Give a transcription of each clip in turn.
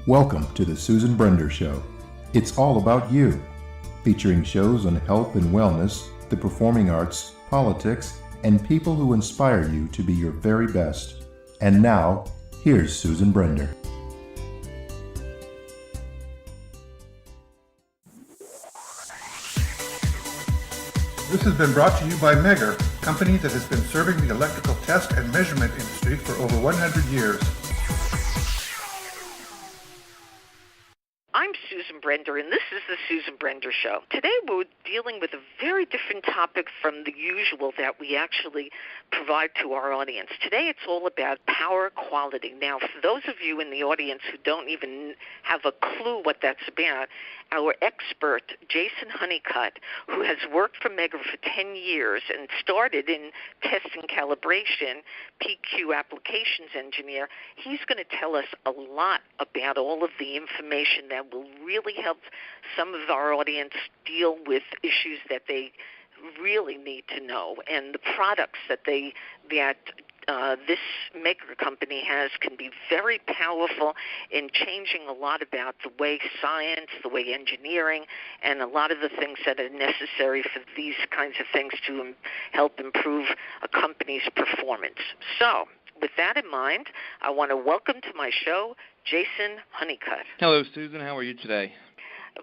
Welcome to the Susan Brender Show. It's all about you. Featuring shows on health and wellness, the performing arts, politics, and people who inspire you to be your very best. And now, here's Susan Brender. This has been brought to you by Megger, a company that has been serving the electrical test and measurement industry for over 100 years. I'm Susan Brender, and this is the Susan Brender Show. Today we're dealing with a very different topic from the usual that we actually provide to our audience. Today it's all about power quality. Now, for those of you in the audience who don't even have a clue what that's about, our expert, Jason Huneycutt, who has worked for Megger for 10 years and started in test and calibration, PQ applications engineer, he's going to tell us a lot about all of the information that will really help some of our audience deal with issues that they really need to know, and the products that this Megger company has can be very powerful in changing a lot about the way science, the way engineering, and a lot of the things that are necessary for these kinds of things to help improve a company's performance. So, with that in mind, I want to welcome to my show Jason Huneycutt. Hello, Susan. How are you today?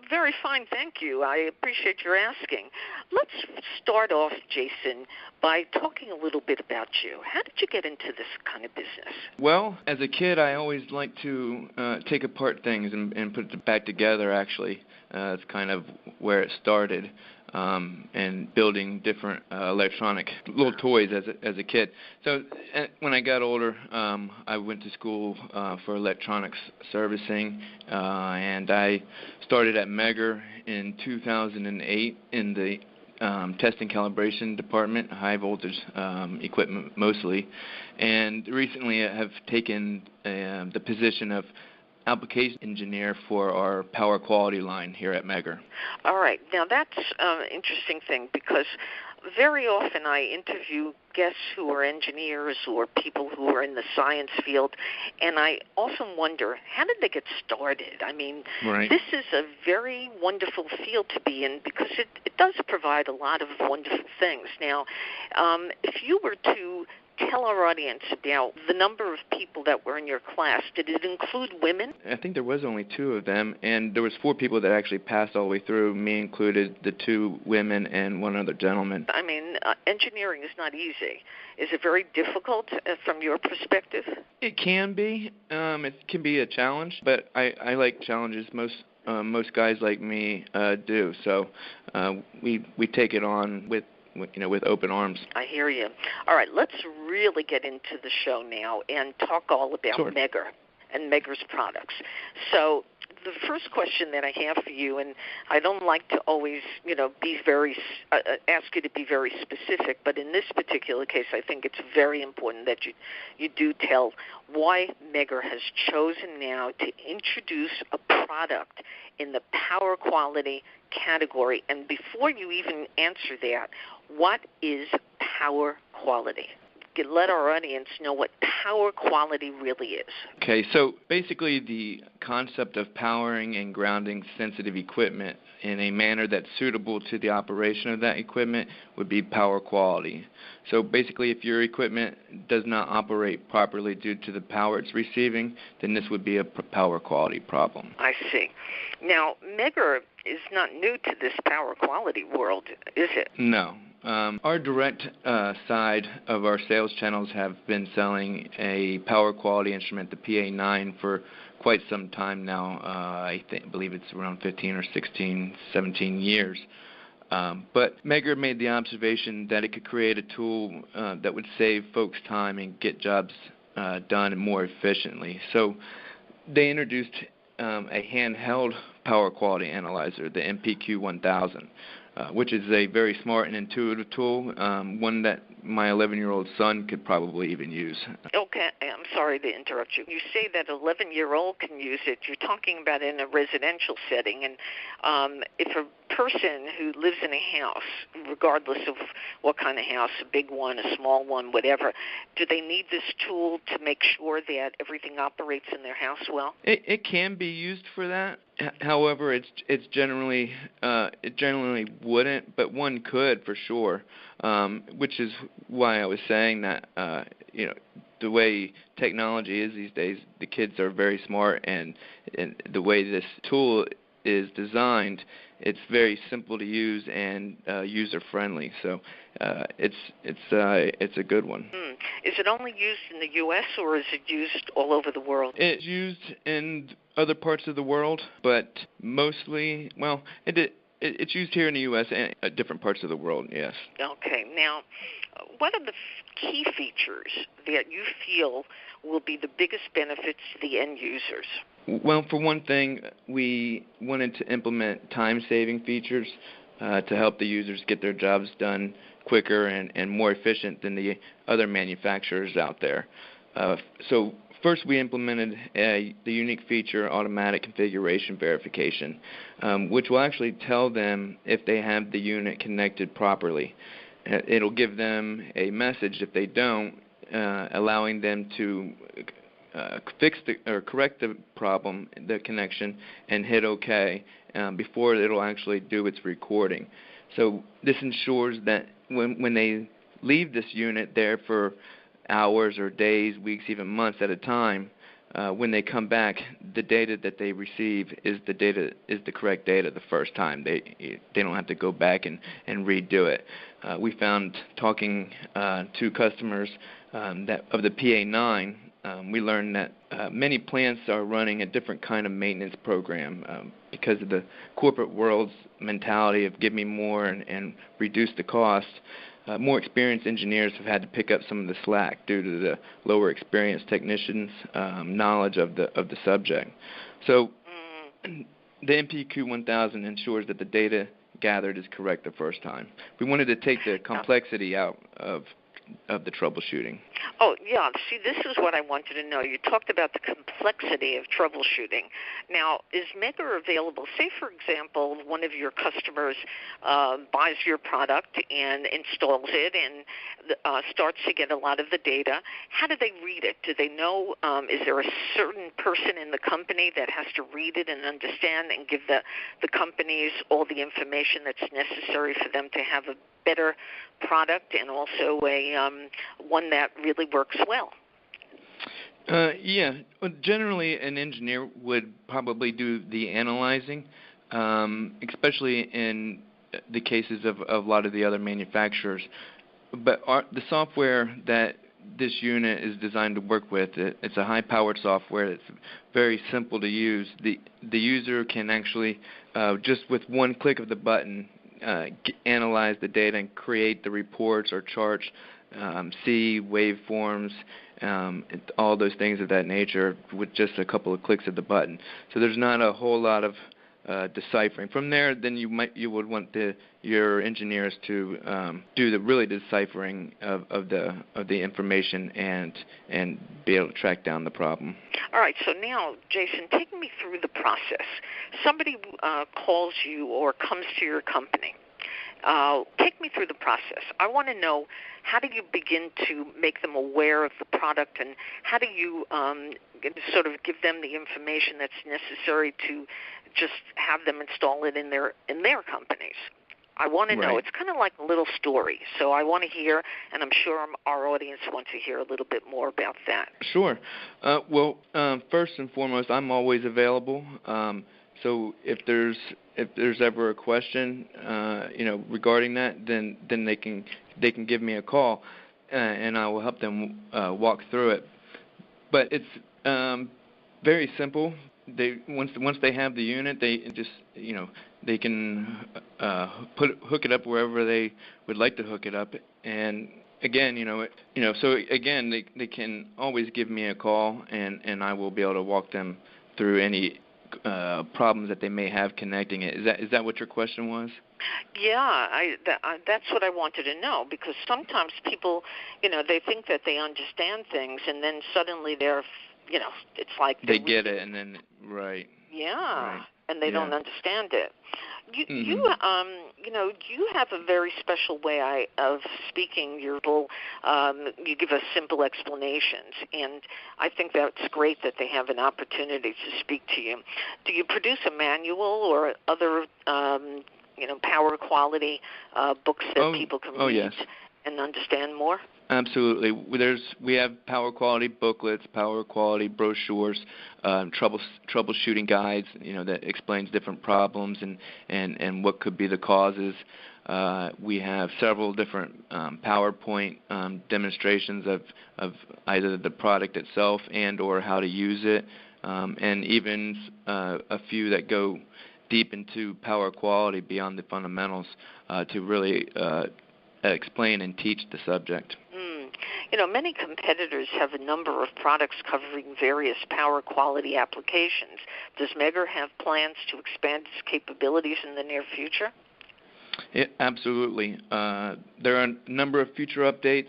Very fine, thank you. I appreciate your asking. Let's start off, Jason, by talking a little bit about you. How did you get into this kind of business? Well, as a kid, I always liked to take apart things and put it back together, actually. That's kind of where it started, and building different electronic little toys as a kid. So when I got older, I went to school for electronics servicing, and I started at Megger in 2008 in the test and calibration department, high voltage equipment mostly, and recently I have taken the position of application engineer for our power quality line here at Megger. All right. Now, that's an interesting thing because very often I interview guests who are engineers or people who are in the science field, and I often wonder, how did they get started? I mean, Right. This is a very wonderful field to be in because it does provide a lot of wonderful things. Now, if you were to tell our audience about the number of people that were in your class, did it include women? I think there was only 2 of them, and there was 4 people that actually passed all the way through, me included, the 2 women and 1 other gentleman. I mean, engineering is not easy. Is it very difficult from your perspective? It can be. It can be a challenge, but I like challenges. Most guys like me do. So we take it on with open arms. I hear you. All right, let's really get into the show now and talk all about Sure. Megger and Megger's products. So the first question that I have for you, and I don't like to always, be very ask you to be very specific, but in this particular case, I think it's very important that you do tell why Megger has chosen now to introduce a product in the power quality category. And before you even answer that, what is power quality? Let our audience know what power quality really is. Okay, so basically the concept of powering and grounding sensitive equipment in a manner that's suitable to the operation of that equipment would be power quality. So basically if your equipment does not operate properly due to the power it's receiving, then this would be a power quality problem. I see. Now, Megger is not new to this power quality world, is it? No. Our direct side of our sales channels have been selling a power quality instrument, the PA9, for quite some time now. I believe it's around 15 or 16, 17 years. But Megger made the observation that it could create a tool that would save folks time and get jobs done more efficiently. So they introduced a handheld power quality analyzer, the MPQ 1000. Which is a very smart and intuitive tool, one that my 11-year-old son could probably even use. Okay, I'm sorry to interrupt you. You say that 11-year-old can use it. You're talking about in a residential setting. And if a person who lives in a house, regardless of what kind of house, a big one, a small one, whatever, do they need this tool to make sure that everything operates in their house well? It can be used for that. However, it generally wouldn't, but one could for sure. Which is why I was saying that the way technology is these days, the kids are very smart, and the way this tool is designed, it's very simple to use and user friendly. So it's a good one. Is it only used in the U.S. or is it used all over the world? It's used in other parts of the world, but mostly, it's used here in the U.S. and different parts of the world, yes. Okay. Now, what are the key features that you feel will be the biggest benefits to the end users? Well, for one thing, we wanted to implement time-saving features to help the users get their jobs done quicker and more efficient than the other manufacturers out there. So first, we implemented the unique feature, automatic configuration verification, which will actually tell them if they have the unit connected properly. It'll give them a message if they don't, allowing them to correct the problem, the connection, and hit OK before it'll actually do its recording. So this ensures that when they leave this unit there for hours or days, weeks, even months at a time, when they come back, the data that they receive is the correct data the first time. They don't have to go back and redo it. We found, talking to customers that of the PA9, we learned that many plants are running a different kind of maintenance program because of the corporate world's mentality of give me more and reduce the cost. More experienced engineers have had to pick up some of the slack due to the lower experienced technicians' knowledge of the subject. So the MPQ 1000 ensures that the data gathered is correct the first time. We wanted to take the complexity out of the troubleshooting. Oh, yeah. See, this is what I wanted to know. You talked about the complexity of troubleshooting. Now, is Megger available? Say, for example, one of your customers buys your product and installs it and starts to get a lot of the data. How do they read it? Do they know? Is there a certain person in the company that has to read it and understand and give the companies all the information that's necessary for them to have a better product and also one that really works well? Yeah. Well, generally, an engineer would probably do the analyzing, especially in the cases of a lot of the other manufacturers. But the software that this unit is designed to work with, it's a high-powered software. It's very simple to use. The user can actually, just with one click of the button, analyze the data and create the reports or charts, see waveforms, all those things of that nature with just a couple of clicks of the button. So there's not a whole lot of deciphering. From there, then you would want your engineers to do the deciphering of the information and be able to track down the problem. All right. So now, Jason, take me through the process. Somebody calls you or comes to your company. Take me through the process. I want to know, how do you begin to make them aware of the product, and how do you sort of give them the information that's necessary to just have them install it in their companies? I want to know. It's kind of like a little story. So I want to hear, and I'm sure our audience wants to hear a little bit more about that. Sure. Well, first and foremost, I'm always available. So if there's ever a question, regarding that, then they can give me a call, and I will help them walk through it. But it's very simple. Once they have the unit, they just they can hook it up wherever they would like to hook it up. And again, they can always give me a call, and I will be able to walk them through any problems that they may have connecting it. Is that what your question was? Yeah, that's what I wanted to know, because sometimes people, they think that they understand things, and then suddenly they're, it's like they get it, and then yeah, right. and they don't understand it. You you have a very special way of speaking. You give us simple explanations, and I think that's great that they have an opportunity to speak to you. Do you produce a manual or other power quality books that people can read and understand more? Absolutely. We have power quality booklets, power quality brochures, troubleshooting guides, that explains different problems and what could be the causes. We have several different PowerPoint demonstrations of either the product itself and or how to use it, and even a few that go deep into power quality beyond the fundamentals to really explain and teach the subject. Many competitors have a number of products covering various power quality applications. Does Megger have plans to expand its capabilities in the near future? Absolutely. There are a number of future updates.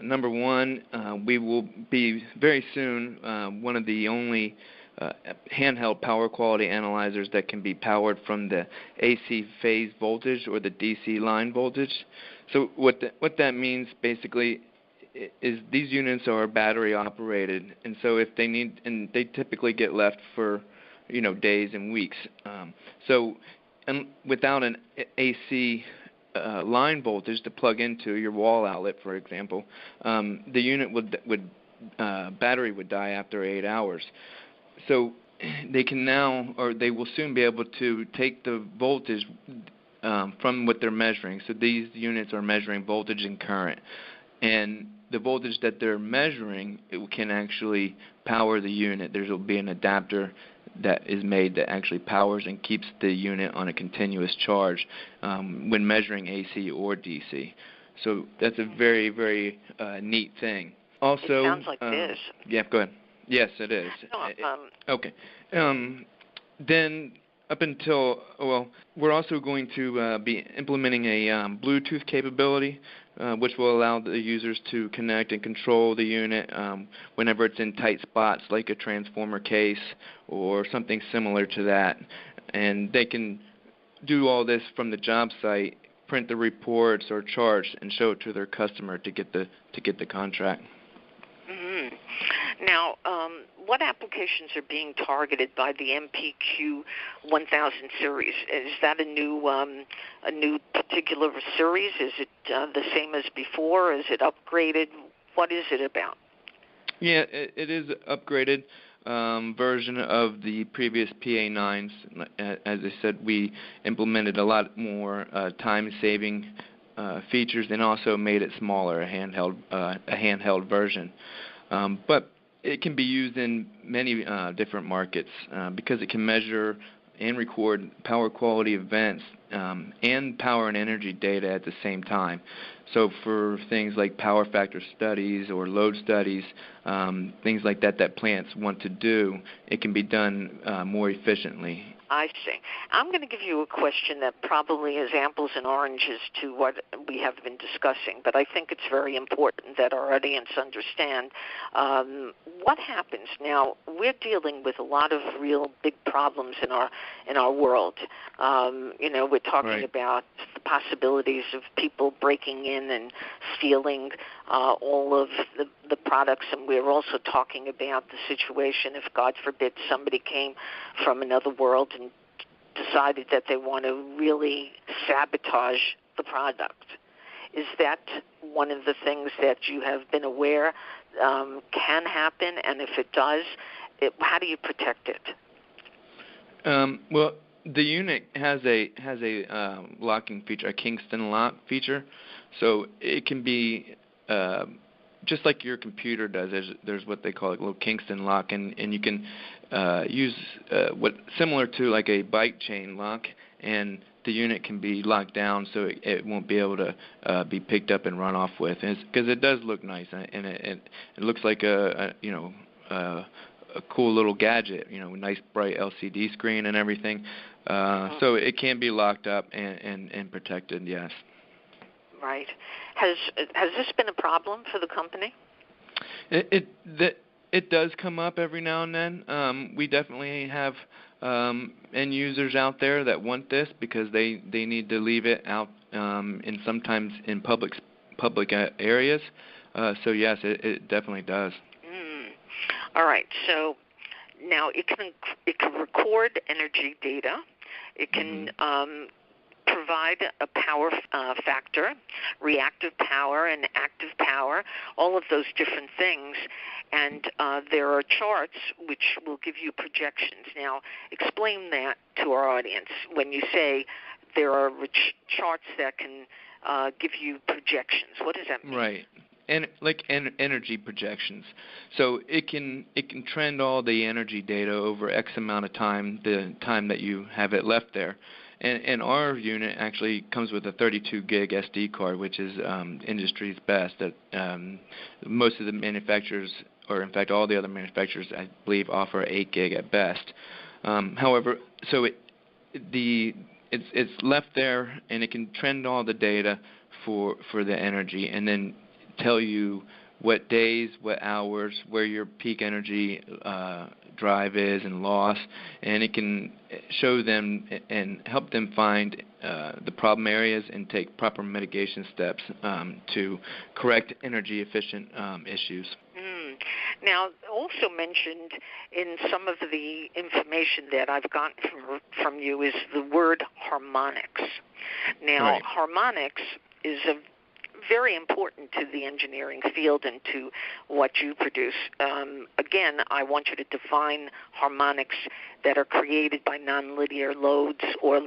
Number one, we will be very soon one of the only handheld power quality analyzers that can be powered from the AC phase voltage or the DC line voltage. So what that means basically is these units are battery operated, and so if they need, and they typically get left for days and weeks. And without an AC line voltage to plug into your wall outlet, for example, the unit battery would die after 8 hours. So they can now, or they will soon be able to take the voltage from what they're measuring. So these units are measuring voltage and current, and the voltage that they're measuring, it can actually power the unit. There will be an adapter that is made that actually powers and keeps the unit on a continuous charge when measuring AC or DC. So that's a very, very neat thing. Also, it sounds like this. Yeah, go ahead. Yes, it is. Okay. Then up until, we're also going to be implementing a Bluetooth capability, which will allow the users to connect and control the unit whenever it's in tight spots, like a transformer case or something similar to that. And they can do all this from the job site, print the reports or charts, and show it to their customer to get the contract. Mm-hmm. Now, what applications are being targeted by the MPQ 1000 series? Is that a new particular series? Is it the same as before? Is it upgraded? What is it about? Yeah, it is an upgraded version of the previous PA9s. As I said, we implemented a lot more time-saving features and also made it smaller, a handheld version. But it can be used in many different markets because it can measure and record power quality events and power and energy data at the same time. So for things like power factor studies or load studies, things like that plants want to do, it can be done more efficiently. I see. I'm going to give you a question that probably is apples and oranges to what we have been discussing, but I think it's very important that our audience understand what happens. Now, we're dealing with a lot of real big problems in our world. We're talking about the possibilities of people breaking in and stealing all of the products, and we're also talking about the situation if, God forbid, somebody came from another world and decided that they want to really sabotage the product. Is that one of the things that you have been aware can happen, and if it does, how do you protect it? Well, the unit has a locking feature, a Kingston lock feature, so it can be just like your computer does. There's what they call a little Kingston lock, and you can use what similar to like a bike chain lock, and the unit can be locked down so it won't be able to be picked up and run off with, because it does look nice, and it looks like a a cool little gadget, nice bright LCD screen and everything. So it can be locked up and protected, yes. Right. Has this been a problem for the company? It does come up every now and then. We definitely have end users out there that want this because they need to leave it out in sometimes in public areas. So yes, it definitely does. All right. So now it can record energy data. It can provide a power factor, reactive power and active power, all of those different things. And there are charts which will give you projections. Now, explain that to our audience when you say there are charts that can give you projections. What does that mean? Right. And like energy projections. So it can trend all the energy data over X amount of time, the time that you have it left there. And our unit actually comes with a 32 gig SD card, which is industry's best. That most of the manufacturers, or in fact all the other manufacturers, I believe, offer 8 gig at best. However, so it's left there, and it can trend all the data for the energy, and then tell you what days, what hours, where your peak energy drive is and loss, and it can show them and help them find the problem areas and take proper mitigation steps to correct energy efficient issues. Now, also mentioned in some of the information that I've gotten from you is the word harmonics. Now, right. Harmonics is very important to the engineering field and to what you produce. Again, I want you to define harmonics that are created by nonlinear loads or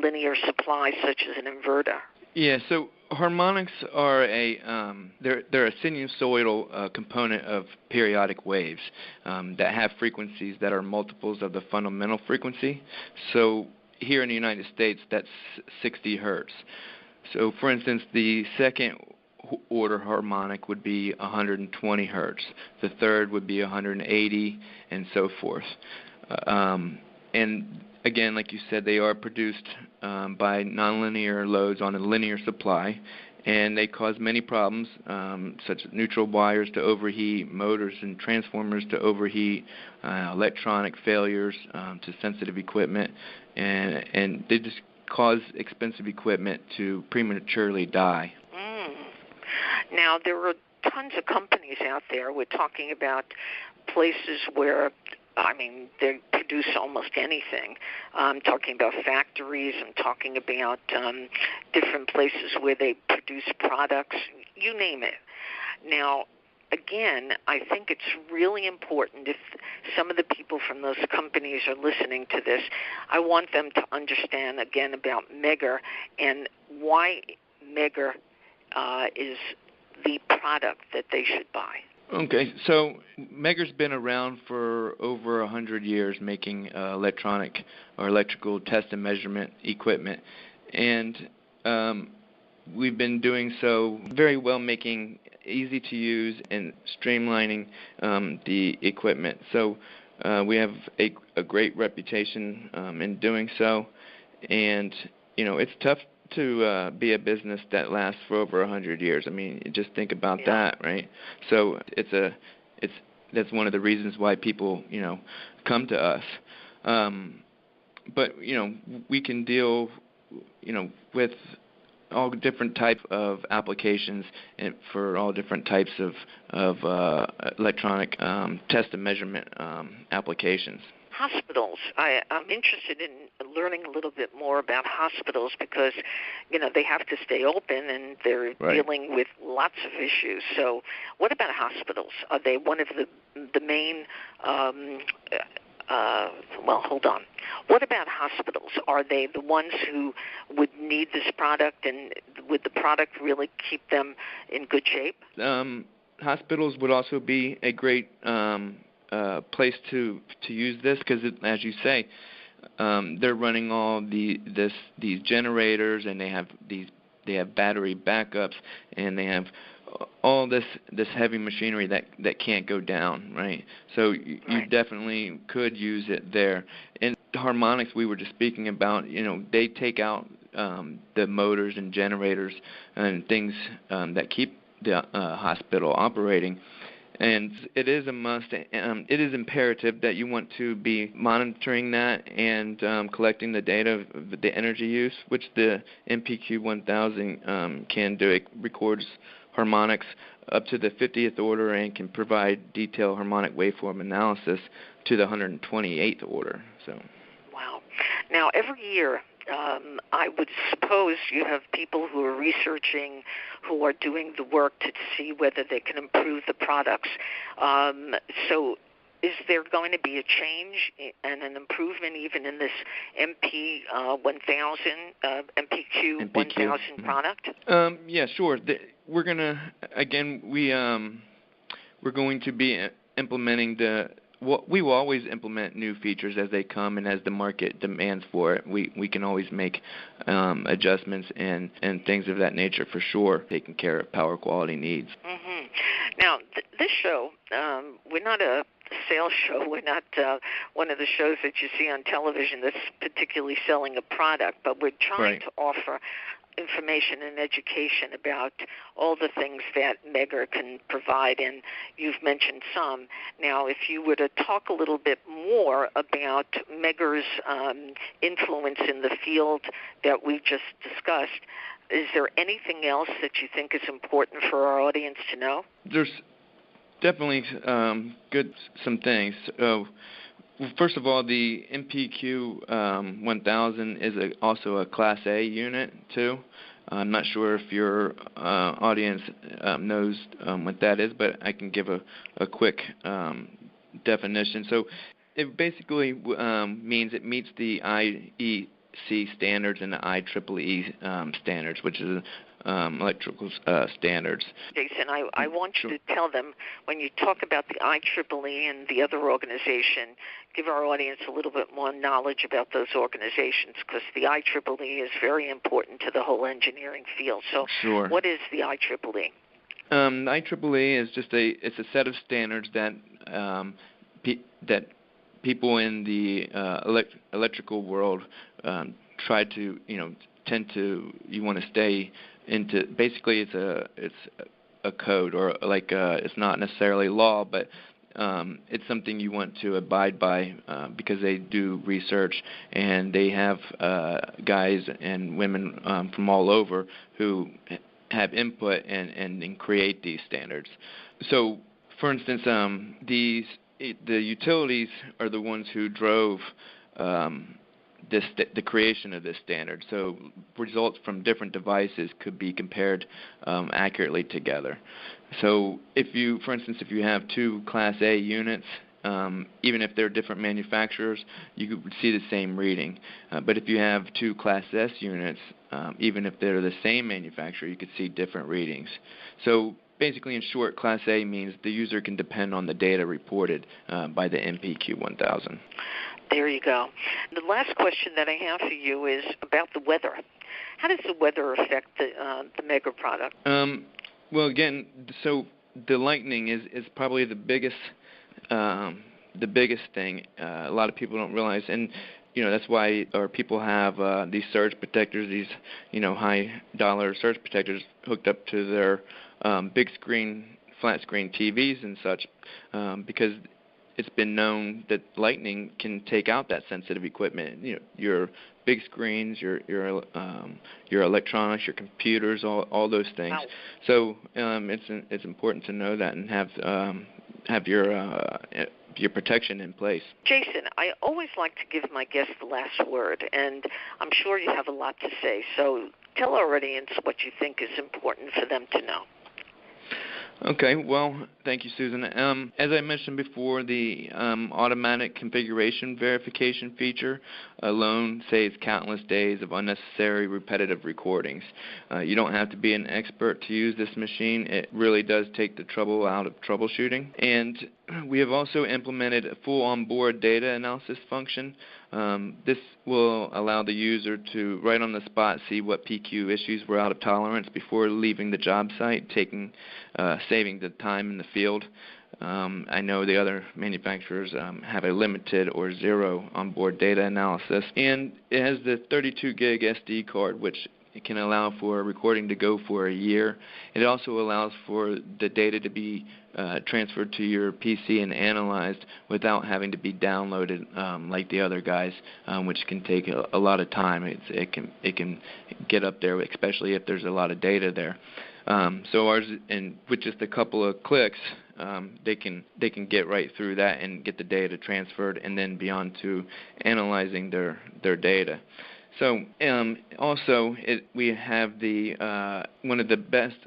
linear supply, such as an inverter. Yeah, so harmonics are they're a sinusoidal component of periodic waves that have frequencies that are multiples of the fundamental frequency. So here in the United States, that's 60 hertz. So, for instance, the second order harmonic would be 120 hertz. The third would be 180, and so forth. And again, like you said, they are produced by nonlinear loads on a linear supply, and they cause many problems, such as neutral wires to overheat, motors and transformers to overheat, electronic failures to sensitive equipment, and they just cause expensive equipment to prematurely die. Now, there are tons of companies out there. We're talking about places where, they produce almost anything. I'm talking about factories. I'm talking about different places where they produce products. You name it. Now, again, I think it's really important if some of the people from those companies are listening to this, I want them to understand, again, about Megger and why Megger is the product that they should buy. Okay, so Megger's been around for over 100 years making electronic or electrical test and measurement equipment, and we've been doing so very well, making easy to use and streamlining the equipment. So we have a great reputation in doing so, and it's tough to be a business that lasts for over 100 years. Just think about that, right? So that's one of the reasons why people come to us. But we can deal with all different types of applications and for all different types of electronic test and measurement applications. Hospitals. I'm interested in learning a little bit more about hospitals because, they have to stay open and they're dealing with lots of issues. So what about hospitals? Are they one of the main hold on. What about hospitals? Are they the ones who would need this product, and would the product really keep them in good shape? Hospitals would also be a great place to use this because, as you say, they're running all these generators, and they have battery backups, and they have all this heavy machinery that can't go down, right? So you definitely could use it there. And Harmonics, we were just speaking about, they take out the motors and generators and things that keep the hospital operating. And it is a must. It is imperative that you want to be monitoring that and collecting the data of the energy use, which the MPQ 1000 can do. It records harmonics up to the 50th order and can provide detailed harmonic waveform analysis to the 128th order. So. Wow. Now, every year, I would suppose you have people who are researching, who are doing the work to see whether they can improve the products. So is there going to be a change and an improvement even in this MPQ 1000 product? Yeah, sure. We're going to be implementing we will always implement new features as they come and as the market demands for it. We can always make adjustments and things of that nature for sure, taking care of power quality needs. Mm-hmm. Now, this show, we're not a sales show. We're not one of the shows that you see on television that's particularly selling a product, but we're trying to offer information and education about all the things that Megger can provide, and you've mentioned some. Now, if you were to talk a little bit more about Megger's influence in the field that we just discussed, is there anything else that you think is important for our audience to know? There's definitely some things. First of all, the MPQ 1000 is also a Class A unit, too. I'm not sure if your audience knows what that is, but I can give a quick definition. So it basically means it meets the IEC standards and the IEEE standards, which is electrical standards. Jason, I want you to tell them, when you talk about the IEEE and the other organization, give our audience a little bit more knowledge about those organizations, because the IEEE is very important to the whole engineering field. So what is the IEEE? The IEEE is just a set of standards that that people in the electrical world try to, you want to stay into. Basically, it's a code, or it's not necessarily law, but it's something you want to abide by because they do research, and they have guys and women from all over who have input and create these standards. So, for instance, the utilities are the ones who drove the creation of this standard. So results from different devices could be compared accurately together. So for instance, if you have two Class A units, even if they're different manufacturers, you would see the same reading. But if you have two Class S units, even if they're the same manufacturer, you could see different readings. So basically, in short, Class A means the user can depend on the data reported by the MPQ 1000. There you go. The last question that I have for you is about the weather. How does the weather affect the Megger product? Well, again, so the lightning is probably the biggest thing. A lot of people don't realize, and that's why our people have these surge protectors, these high-dollar surge protectors hooked up to their big screen, flat screen TVs and such, because it's been known that lightning can take out that sensitive equipment. Your big screens, your electronics, your computers, all those things. Wow. So it's important to know that and have your protection in place. Jason, I always like to give my guests the last word, and I'm sure you have a lot to say. So tell our audience what you think is important for them to know. Okay, well, thank you, Susan. As I mentioned before, the automatic configuration verification feature alone saves countless days of unnecessary repetitive recordings. You don't have to be an expert to use this machine. It really does take the trouble out of troubleshooting. And we have also implemented a full onboard data analysis function This will allow the user to, right on the spot, see what PQ issues were out of tolerance before leaving the job site, saving the time in the field. I know the other manufacturers have a limited or zero onboard data analysis, and it has the 32 gig SD card, which it can allow for a recording to go for a year. It also allows for the data to be transferred to your PC and analyzed without having to be downloaded like the other guys, which can take a lot of time. It can get up there, especially if there's a lot of data there. So ours, and with just a couple of clicks, they can get right through that and get the data transferred, and then be on to analyzing their data. So also, we have the one of the best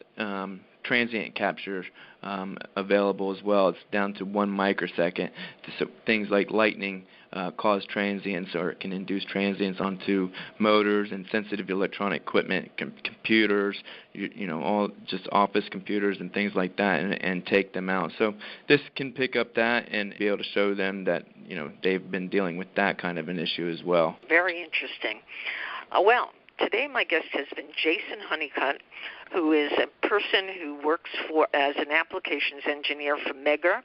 transient captures available as well. It's down to 1 microsecond. So things like lightning cause transients, or it can induce transients onto motors and sensitive electronic equipment, computers, all just office computers and things like that, and take them out. So this can pick up that and be able to show them that they've been dealing with that kind of an issue as well. Very interesting. Well, today my guest has been Jason Huneycutt, who is a person who works as an applications engineer for Megger.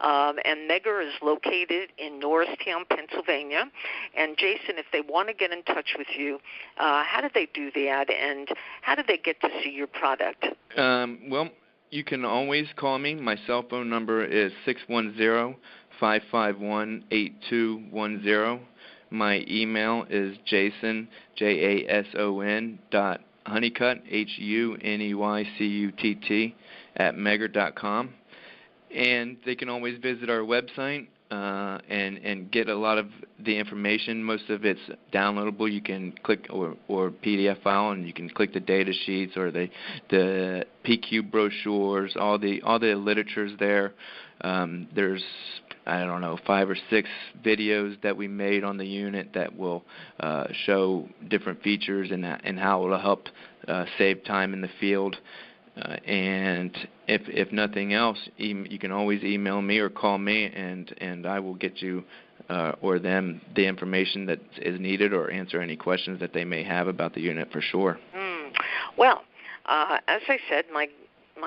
And Megger is located in Norristown, Pennsylvania. And Jason, if they want to get in touch with you, how do they do that, and how do they get to see your product? Well, you can always call me. My cell phone number is 610-551-8210. My email is Jason, Jason, Huneycutt, Huneycutt, @megger.com. And they can always visit our website and get a lot of the information. Most of it's downloadable. You can click or PDF file, and you can click the data sheets or the PQ brochures. All the literature's there. There's 5 or 6 videos that we made on the unit that will show different features and how it will help save time in the field. And if nothing else, you can always email me or call me, and I will get you or them the information that is needed, or answer any questions that they may have about the unit for sure. Well, as I said, my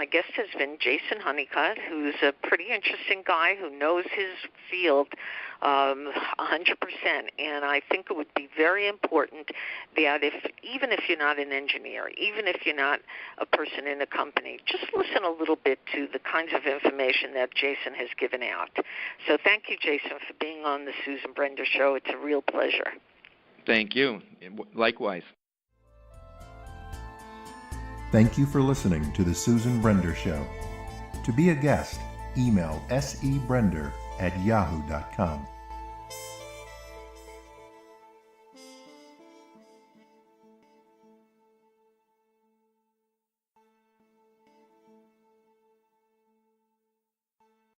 guest has been Jason Huneycutt, who's a pretty interesting guy who knows his field 100%. And I think it would be very important that even if you're not an engineer, even if you're not a person in a company, just listen a little bit to the kinds of information that Jason has given out. So thank you, Jason, for being on the Susan Brender Show. It's a real pleasure. Thank you. Likewise. Thank you for listening to The Susan Brender Show. To be a guest, email sebrender@yahoo.com.